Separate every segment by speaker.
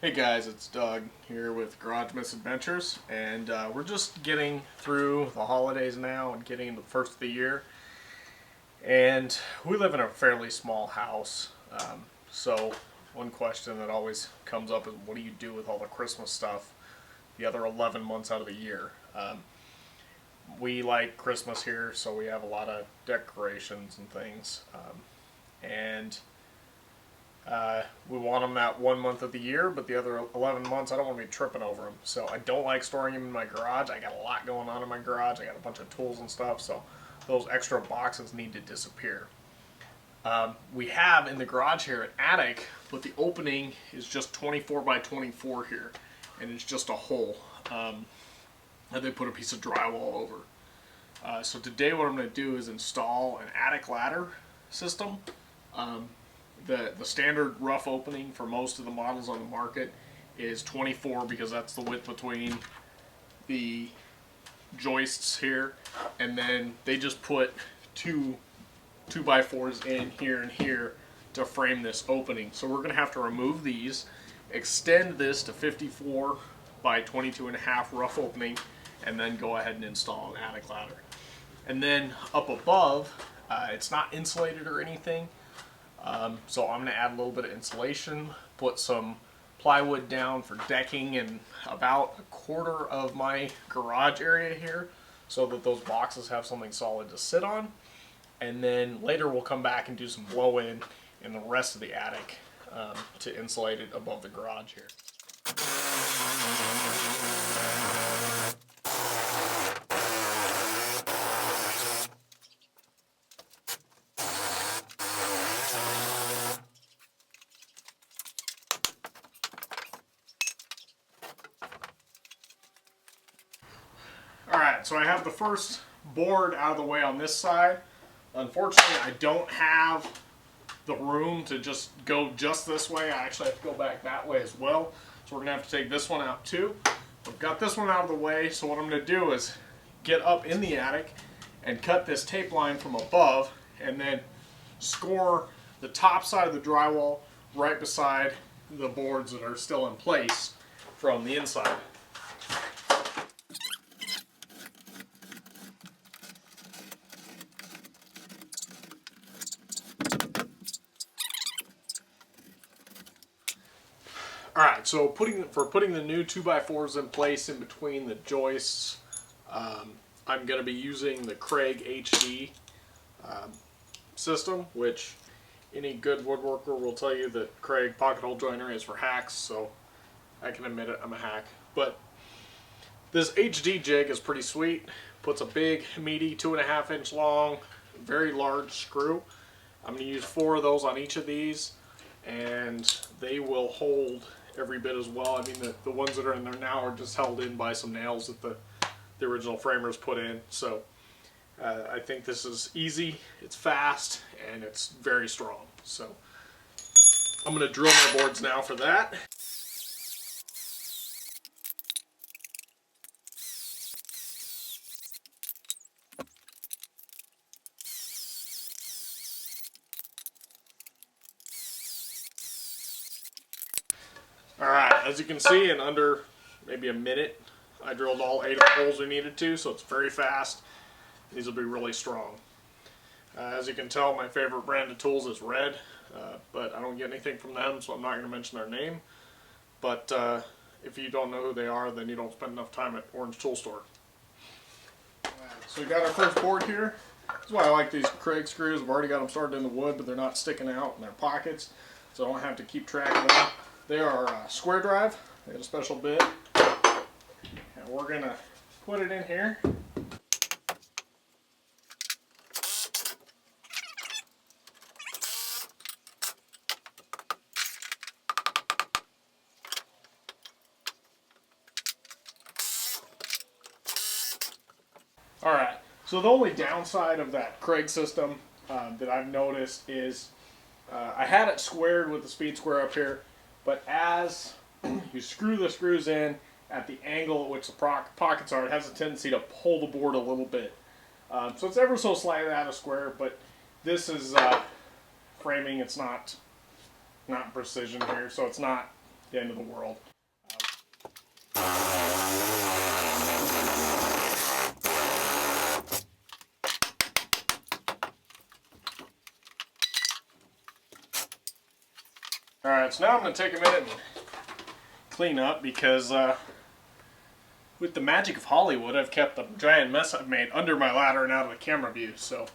Speaker 1: Hey guys, it's Doug here with Garage Misadventures, and we're just getting through the holidays now and getting into the first of the year. And we live in a fairly small house, so one question that always comes up is what do you do with all the Christmas stuff the other 11 months out of the year? We like Christmas here, so we have a lot of decorations and things. And we want them that 1 month of the year, but the other 11 months I don't want to be tripping over them. So I don't like storing them in my garage. I got a lot going on in my garage. I got a bunch of tools and stuff, so those extra boxes need to disappear. We have in the garage here an attic, but the opening is just 24 by 24 here, and it's just a hole that they put a piece of drywall over. So today what I'm going to do is install an attic ladder system. The standard rough opening for most of the models on the market is 24 because that's the width between the joists here, and then they just put two 2x4s in here and here to frame this opening. So we're going to have to remove these, extend this to 54 by 22.5 rough opening, and then go ahead and install an attic ladder. And then up above, it's not insulated or anything. So I'm going to add a little bit of insulation, put some plywood down for decking and about a quarter of my garage area here so that those boxes have something solid to sit on. And then later we'll come back and do some blow-in in the rest of the attic to insulate it above the garage here. Alright, so I have the first board out of the way on this side. Unfortunately, I don't have the room to just go just this way. I actually have to go back that way as well. So we're going to have to take this one out too. I've got this one out of the way, so what I'm going to do is get up in the attic and cut this tape line from above and then score the top side of the drywall right beside the boards that are still in place from the inside. Alright, so putting the new 2x4s in place in between the joists, I'm going to be using the Craig HD system, which any good woodworker will tell you that Craig pocket hole joinery is for hacks, so I can admit it, I'm a hack. But this HD jig is pretty sweet. Puts a big, meaty, 2.5 inch long, very large screw. I'm going to use 4 of those on each of these, and they will hold every bit as well. I mean, the ones that are in there now are just held in by some nails that the original framers put in. So I think this is easy, it's fast, and it's very strong. So I'm going to drill my boards now for that. Alright, as you can see, in under maybe a minute, I drilled all 8 of the holes we needed to, so it's very fast. These will be really strong. As you can tell, my favorite brand of tools is Red, but I don't get anything from them, so I'm not going to mention their name. But if you don't know who they are, then you don't spend enough time at Orange Tool Store. So we got our first board here. That's why I like these Craig screws. I've already got them started in the wood, but they're not sticking out in their pockets, so I don't have to keep track of them. They are square drive. They got a special bit, and we're going to put it in here. Alright, so the only downside of that Craig system that I've noticed is I had it squared with the speed square up here, but as you screw the screws in at the angle at which the pockets are, it has a tendency to pull the board a little bit. So it's ever so slightly out of square, but this is framing. It's not precision here, so it's not the end of the world. Alright, so now I'm going to take a minute and clean up because with the magic of Hollywood, I've kept the giant mess I've made under my ladder and out of the camera view. So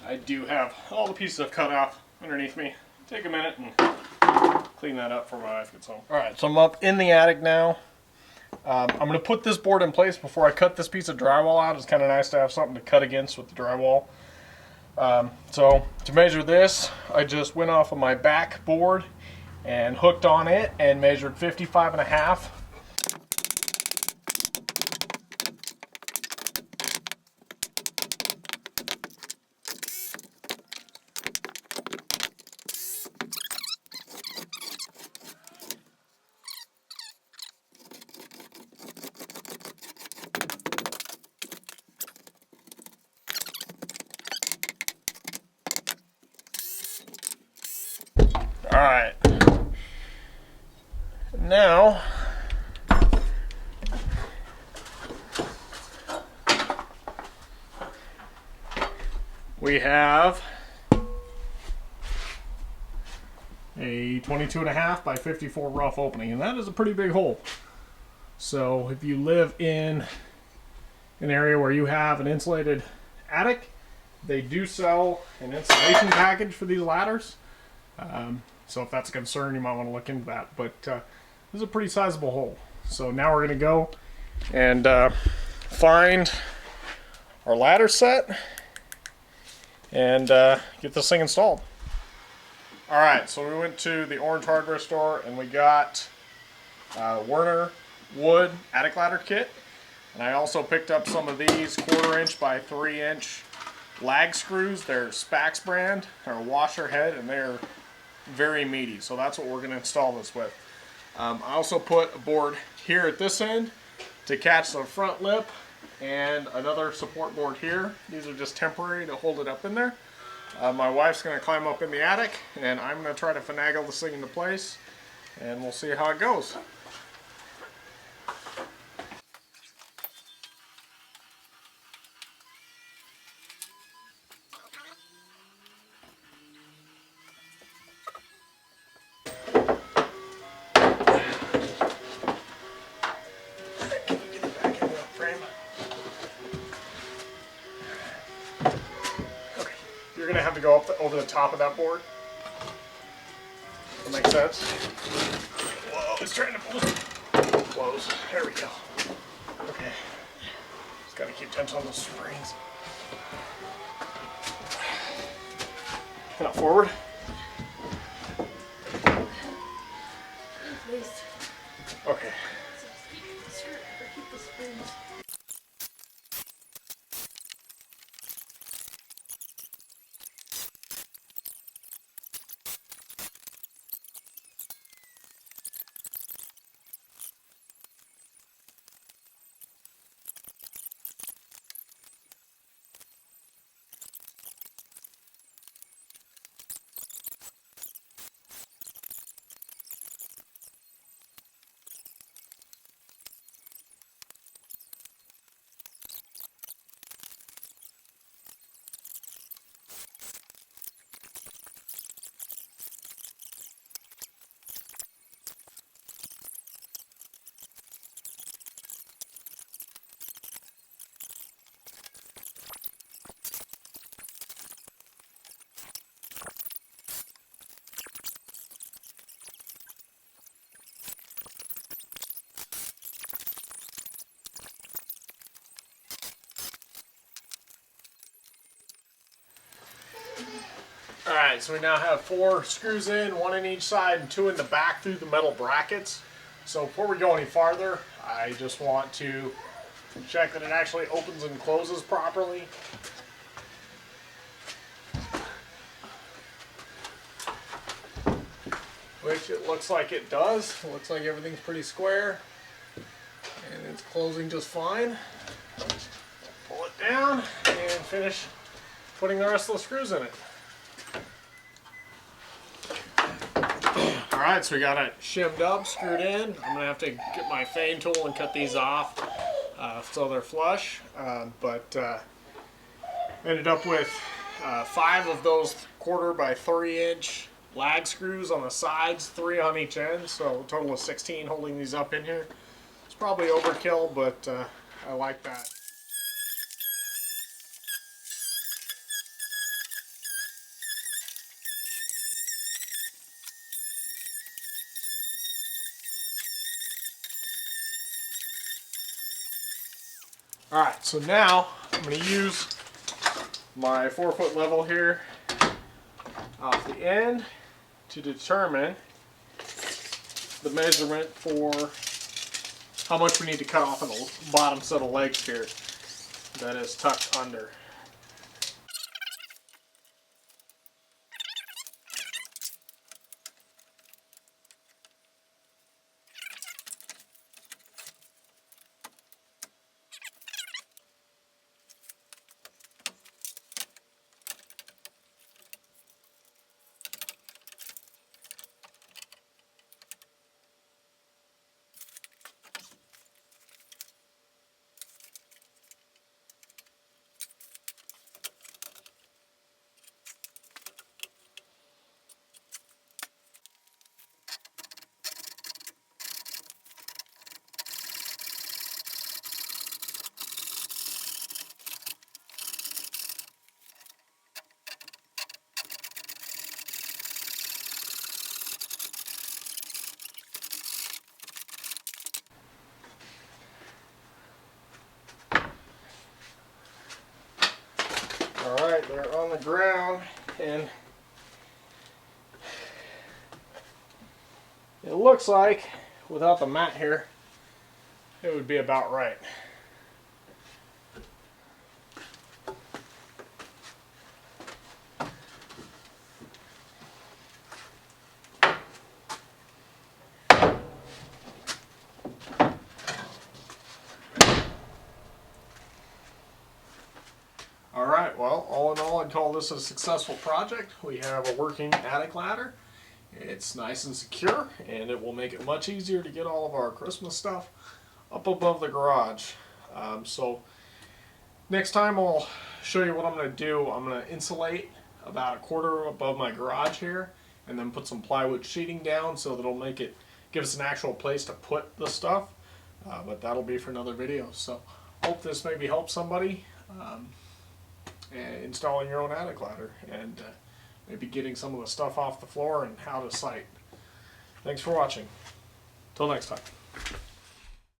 Speaker 1: I do have all the pieces I've cut off underneath me. Take a minute and clean that up before my wife gets home. Alright, so I'm up in the attic now. I'm going to put this board in place before I cut this piece of drywall out. It's kind of nice to have something to cut against with the drywall. So to measure this, I just went off of my back board and hooked on it and measured 55.5. All right, now we have a 22.5 by 54 rough opening, and that is a pretty big hole. So if you live in an area where you have an insulated attic, they do sell an insulation package for these ladders. So if that's a concern, you might want to look into that. But this is a pretty sizable hole. So now we're going to go and find our ladder set and get this thing installed. Alright, so we went to the Orange Hardware store and we got Werner wood attic ladder kit. And I also picked up some of these 1/4 inch by 3 inch lag screws. They're Spax brand. They're a washer head and they're very meaty, so that's what we're going to install this with. I also put a board here at this end to catch the front lip and another support board here. These are just temporary to hold it up in there. My wife's going to climb up in the attic and I'm going to try to finagle this thing into place and we'll see how it goes. You're going to have to go up over the top of that board. That makes sense. Whoa, it's trying to close. There we go. Okay. Just got to keep tension on those springs. Head up forward. Okay. Keep the springs. Alright, so we now have 4 screws in, 1 in each side and 2 in the back through the metal brackets. So before we go any farther, I just want to check that it actually opens and closes properly. Which it looks like it does. It looks like everything's pretty square. And it's closing just fine. Pull it down and finish putting the rest of the screws in it. Alright, so we got it shimmed up, screwed in. I'm going to have to get my fane tool and cut these off so they're flush. Ended up with 5 of those 1/4 by 3 inch lag screws on the sides, 3 on each end, so a total of 16 holding these up in here. It's probably overkill, but I like that. Alright, so now I'm going to use my 4-foot level here off the end to determine the measurement for how much we need to cut off of the bottom set of legs here that is tucked under. Alright, they're on the ground, and it looks like without the mat here it would be about right. Alright, well, all in all, I'd call this a successful project. We have a working attic ladder. It's nice and secure, and it will make it much easier to get all of our Christmas stuff up above the garage. So next time I'll show you what I'm going to do. I'm going to insulate about 1/4 above my garage here, and then put some plywood sheeting down so that it'll give us an actual place to put the stuff. But that'll be for another video. So hope this maybe helps somebody installing your own attic ladder, and maybe getting some of the stuff off the floor and how to site. Thanks for watching. Till next time.